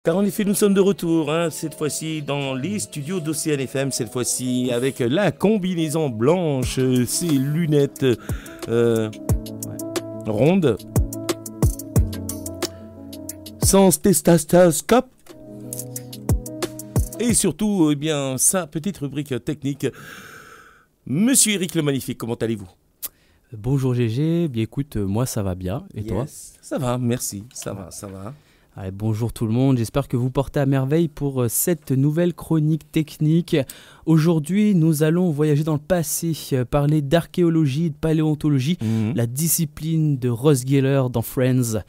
Car en effet, nous sommes de retour, cette fois-ci dans les studios d'Océane FM, cette fois-ci avec la combinaison blanche, ces lunettes rondes, sans stéthoscope, et surtout, eh bien, sa petite rubrique technique. Monsieur Eric le Magnifique, comment allez-vous ? Bonjour GG, bien écoute, moi ça va bien, et toi ? Ça va, merci, ça va. Allez, bonjour tout le monde, j'espère que vous portez à merveille pour cette nouvelle chronique technique. Aujourd'hui, nous allons voyager dans le passé, parler d'archéologie et de paléontologie, la discipline de Ross Geller dans Friends.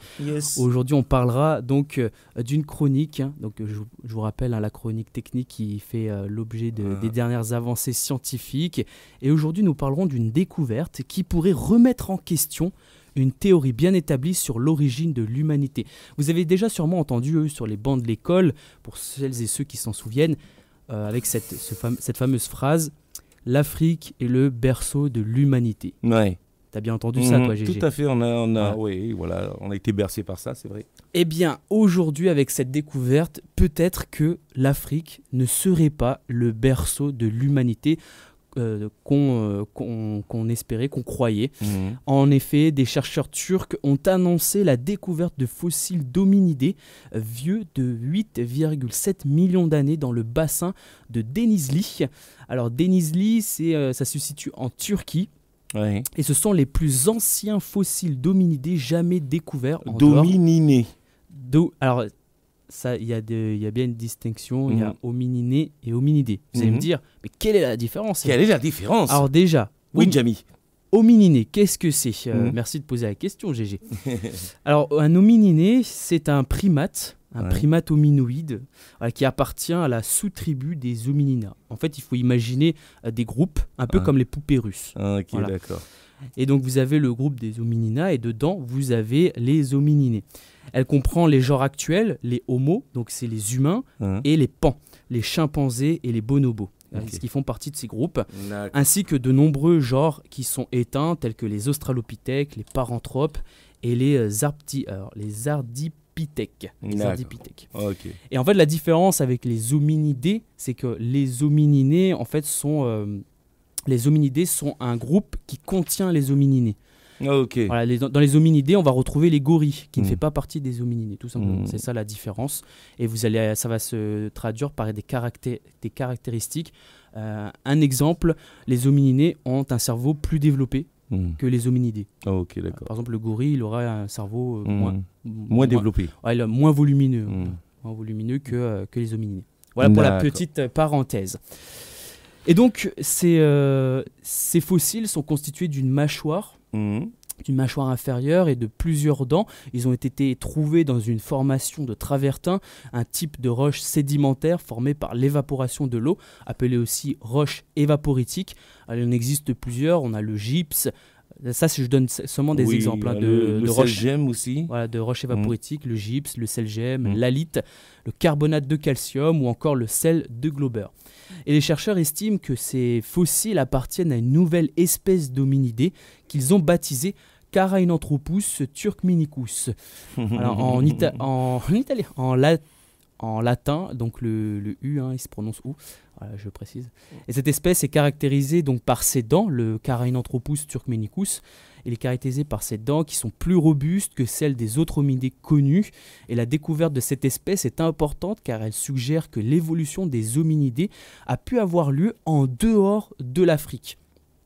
Aujourd'hui, on parlera donc d'une chronique, donc je vous rappelle la chronique technique qui fait l'objet des dernières avancées scientifiques. Et aujourd'hui, nous parlerons d'une découverte qui pourrait remettre en question une théorie bien établie sur l'origine de l'humanité. Vous avez déjà sûrement entendu sur les bancs de l'école, pour celles et ceux qui s'en souviennent, avec cette fameuse phrase « L'Afrique est le berceau de l'humanité ». Ouais. T'as bien entendu ça, toi, Gégé ? Tout à fait, on a été bercé par ça, c'est vrai. Eh bien, aujourd'hui, avec cette découverte, peut-être que l'Afrique ne serait pas le berceau de l'humanité qu'on espérait, qu'on croyait. En effet, des chercheurs turcs ont annoncé la découverte de fossiles d'hominidés vieux de 8,7 millions d'années dans le bassin de Denizli. Alors Denizli, ça se situe en Turquie. Ouais. Et ce sont les plus anciens fossiles d'hominidés jamais découverts en D'homininés. Alors, il y a bien une distinction, il y a homininés et hominidés. Vous allez me dire, mais quelle est la différence ? Quelle est la différence ? Alors déjà, oui, Jamie. Homininé, qu'est-ce que c'est ? Merci de poser la question, GG. Alors, un homininé, c'est un primate, primate hominoïde, qui appartient à la sous-tribu des hominina. En fait, il faut imaginer des groupes, un peu comme les poupées russes. Ok, voilà. D'accord. Et donc, vous avez le groupe des hominina, et dedans, vous avez les homininés. Elle comprend les genres actuels, les homos, donc c'est les humains, et les pans, les chimpanzés et les bonobos, qui font partie de ces groupes, ainsi que de nombreux genres qui sont éteints, tels que les australopithèques, les paranthropes et les ardipithèques. Okay. Et en fait, la différence avec les hominidés, c'est que les homininés, en fait, les hominidés sont un groupe qui contient les homininés. Okay. Voilà, dans les hominidés, on va retrouver les gorilles, qui ne fait pas partie des homininés, tout simplement. C'est ça la différence. Et ça va se traduire par des caractéristiques. Un exemple, les homininés ont un cerveau plus développé que les hominidés. Ok, d'accord. Par exemple, le gorille, il aura un cerveau moins développé. Moins volumineux, que les hominidés. Voilà pour la petite parenthèse. Et donc, ces fossiles sont constitués d'une mâchoire inférieure et de plusieurs dents. Ils ont été trouvés dans une formation de travertin, un type de roche sédimentaire formée par l'évaporation de l'eau, appelée aussi roche évaporitique. Alors, il en existe plusieurs, on a le gypse. Ça, je donne seulement des exemples de roches. Selgem aussi. Voilà, de roches évaporiques, le gypse, le selgem, l'halite, le carbonate de calcium ou encore le sel de Glauber. Et les chercheurs estiment que ces fossiles appartiennent à une nouvelle espèce d'hominidés qu'ils ont baptisée Carainanthropus turkmenicus. Alors, en latin, donc le U, il se prononce OU, voilà, je précise. Et cette espèce est caractérisée donc par ses dents, le Carainanthropus turkmenicus. Il est caractérisé par ses dents qui sont plus robustes que celles des autres hominidés connus. Et la découverte de cette espèce est importante car elle suggère que l'évolution des hominidés a pu avoir lieu en dehors de l'Afrique.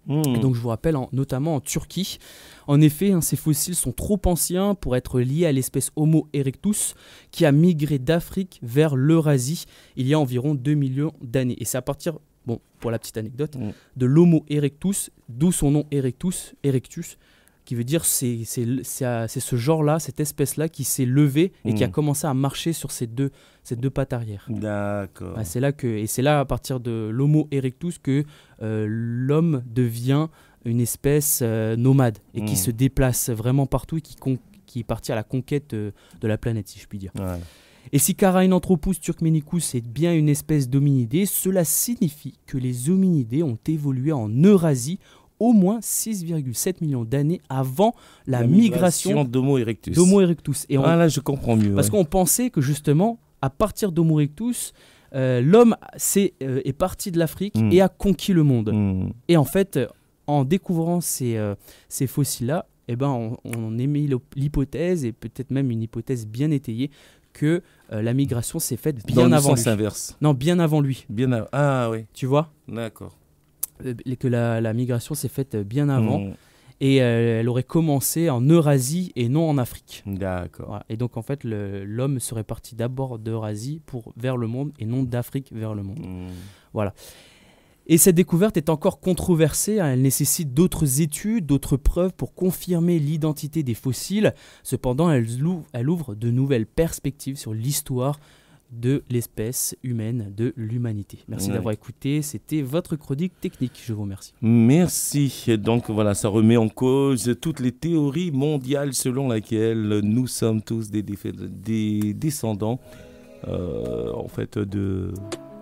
Et donc je vous rappelle, notamment en Turquie. En effet, ces fossiles sont trop anciens pour être liés à l'espèce Homo erectus qui a migré d'Afrique vers l'Eurasie il y a environ 2 millions d'années. Et c'est à partir, pour la petite anecdote, de l'Homo erectus, d'où son nom erectus, qui veut dire c'est ce genre-là, cette espèce-là qui s'est levée et qui a commencé à marcher sur ces deux pattes arrière. D'accord. C'est là à partir de l'Homo erectus que l'homme devient une espèce nomade et qui se déplace vraiment partout et qui est parti à la conquête de la planète, si je puis dire. Ouais. Et si Carainanthropus turkmenicus est bien une espèce d'hominidé, cela signifie que les hominidés ont évolué en Eurasie au moins 6,7 millions d'années avant la migration d'Homo erectus. Et là, je comprends mieux. Parce qu'on pensait que justement, à partir d'Homo erectus, l'homme est parti de l'Afrique et a conquis le monde. Et en fait, en découvrant ces fossiles-là, eh ben, on émet l'hypothèse, et peut-être même une hypothèse bien étayée, que la migration s'est faite bien Dans avant le lui. sens inverse. Non, bien avant lui. Ah oui. Tu vois ? D'accord. Que la migration s'est faite bien avant. Et elle aurait commencé en Eurasie et non en Afrique. D'accord. Voilà. Et donc en fait, l'homme serait parti d'abord d'Eurasie vers le monde et non d'Afrique vers le monde. Voilà. Et cette découverte est encore controversée, hein. Elle nécessite d'autres études, d'autres preuves pour confirmer l'identité des fossiles. Cependant, elle ouvre de nouvelles perspectives sur l'histoire de l'espèce humaine, de l'humanité. Merci d'avoir écouté, c'était votre chronique technique, je vous remercie. Merci. Donc voilà, ça remet en cause toutes les théories mondiales selon lesquelles nous sommes tous des descendants en fait de...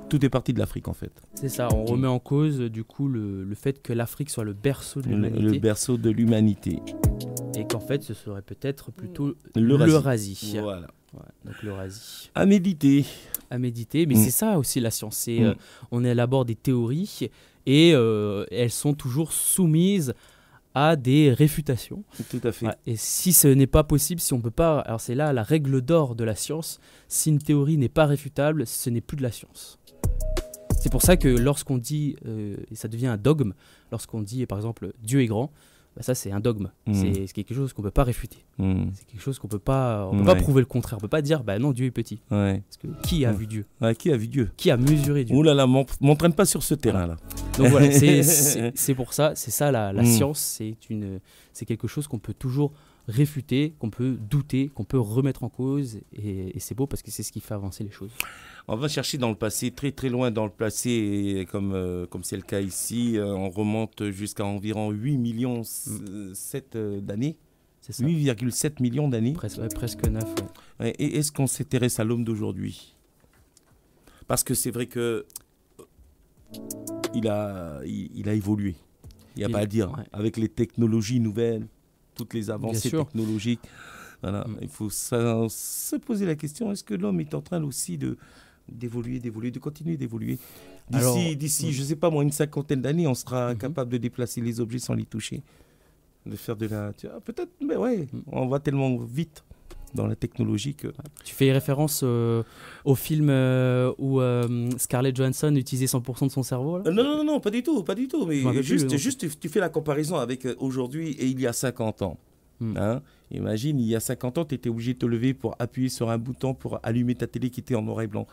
Tout est parti de l'Afrique en fait. C'est ça, on remet en cause du coup le fait que l'Afrique soit le berceau de l'humanité. Le berceau de l'humanité. Et qu'en fait ce serait peut-être plutôt l'Eurasie. Voilà. Ouais, donc l'Eurasie. À méditer. À méditer, mais c'est ça aussi la science. On élabore des théories et elles sont toujours soumises à des réfutations. Tout à fait. Ouais, et si ce n'est pas possible, si on peut pas... Alors c'est là la règle d'or de la science. Si une théorie n'est pas réfutable, ce n'est plus de la science. C'est pour ça que lorsqu'on dit, et ça devient un dogme, lorsqu'on dit par exemple Dieu est grand, bah ça c'est un dogme, c'est quelque chose qu'on ne peut pas réfuter, c'est quelque chose qu'on peut pas prouver le contraire, on ne peut pas dire bah non Dieu est petit, parce que qui a vu Dieu, qui a vu Dieu, qui a mesuré Dieu. Ouh là là, m'entraîne pas sur ce terrain là. Donc voilà, c'est pour ça, c'est ça la science, c'est quelque chose qu'on peut toujours réfuter, qu'on peut douter, qu'on peut remettre en cause, et c'est beau parce que c'est ce qui fait avancer les choses. On va chercher dans le passé, très très loin dans le passé, comme c'est le cas ici, on remonte jusqu'à environ 8 millions 7 d'années. C'est ça. 8,7 millions d'années. Presque 9. Ouais. Et est-ce qu'on s'intéresse à l'homme d'aujourd'hui? Parce que c'est vrai que il a évolué. Il n'y a pas à dire. Ouais. Avec les technologies nouvelles, toutes les avancées technologiques. Voilà. Il faut se poser la question, est-ce que l'homme est en train aussi d'évoluer, de continuer d'évoluer? D'ici, je ne sais pas moi, une cinquantaine d'années, on sera capable de déplacer les objets sans les toucher. De faire de la... peut-être, mais ouais, on va tellement vite dans la technologie que... Tu fais référence au film où Scarlett Johansson utilisait 100% de son cerveau là? Non, pas du tout. Mais juste tu fais la comparaison avec aujourd'hui et il y a 50 ans. Hein? Imagine, il y a 50 ans, tu étais obligé de te lever pour appuyer sur un bouton pour allumer ta télé qui était en noir et blanc.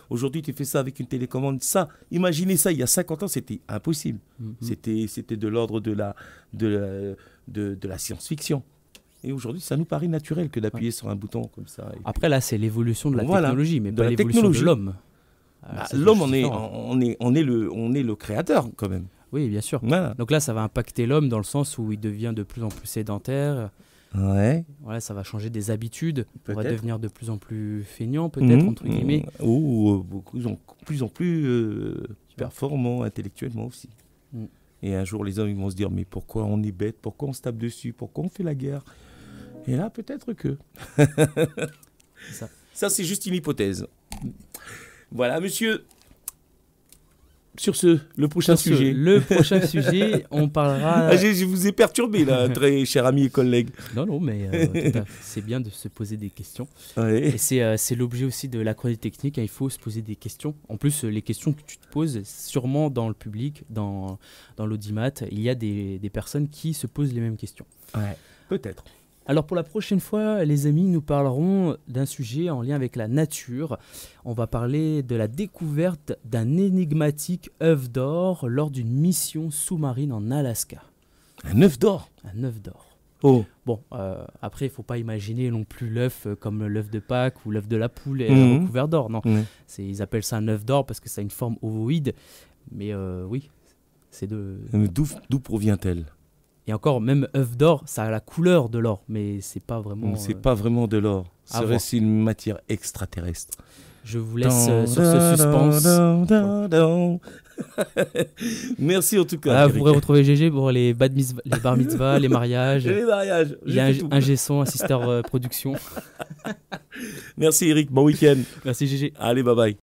Aujourd'hui, tu fais ça avec une télécommande. Ça, imaginez ça, il y a 50 ans, c'était impossible. C'était de l'ordre de la science-fiction. Et aujourd'hui, ça nous paraît naturel que d'appuyer sur un bouton comme ça. Après, là, c'est l'évolution de la technologie, mais pas l'évolution de l'homme. L'homme, on est le créateur, quand même. Oui, bien sûr. Voilà. Donc là, ça va impacter l'homme dans le sens où il devient de plus en plus sédentaire. Ouais. Voilà, ça va changer des habitudes. On va devenir de plus en plus feignant, peut-être, entre guillemets. Ou plus en plus performant intellectuellement aussi. Et un jour, les hommes ils vont se dire, mais pourquoi on est bête? Pourquoi on se tape dessus? Pourquoi on fait la guerre? Et là, peut-être que... Ça, c'est juste une hypothèse. Voilà, monsieur... Sur le prochain sujet. Le prochain sujet, on parlera... Je vous ai perturbé, là, très cher ami et collègue. Non, mais c'est bien de se poser des questions. Ouais. Et c'est l'objet aussi de la chronique technique, hein, il faut se poser des questions. En plus, les questions que tu te poses, sûrement dans le public, dans l'audimat, il y a des personnes qui se posent les mêmes questions. Ouais, peut-être. Alors pour la prochaine fois, les amis, nous parlerons d'un sujet en lien avec la nature. On va parler de la découverte d'un énigmatique œuf d'or lors d'une mission sous-marine en Alaska. Un œuf d'or? Un œuf d'or. Oh. Bon, après, il ne faut pas imaginer non plus l'œuf comme l'œuf de Pâques ou l'œuf de la poule recouvert d'or. Non, ils appellent ça un œuf d'or parce que ça a une forme ovoïde. Mais oui, c'est de... D'où provient-elle? Et encore, même œuf d'or, ça a la couleur de l'or, mais c'est pas vraiment... C'est pas vraiment de l'or. Serait-ce une matière extraterrestre? Je vous laisse sur ce suspense. Merci en tout cas. Vous pourrez retrouver GG pour les bar mitzvahs, les mariages. Les mariages. Il y a un G-son, assisteur production. Merci Eric, bon week-end. Merci GG. Allez, bye bye.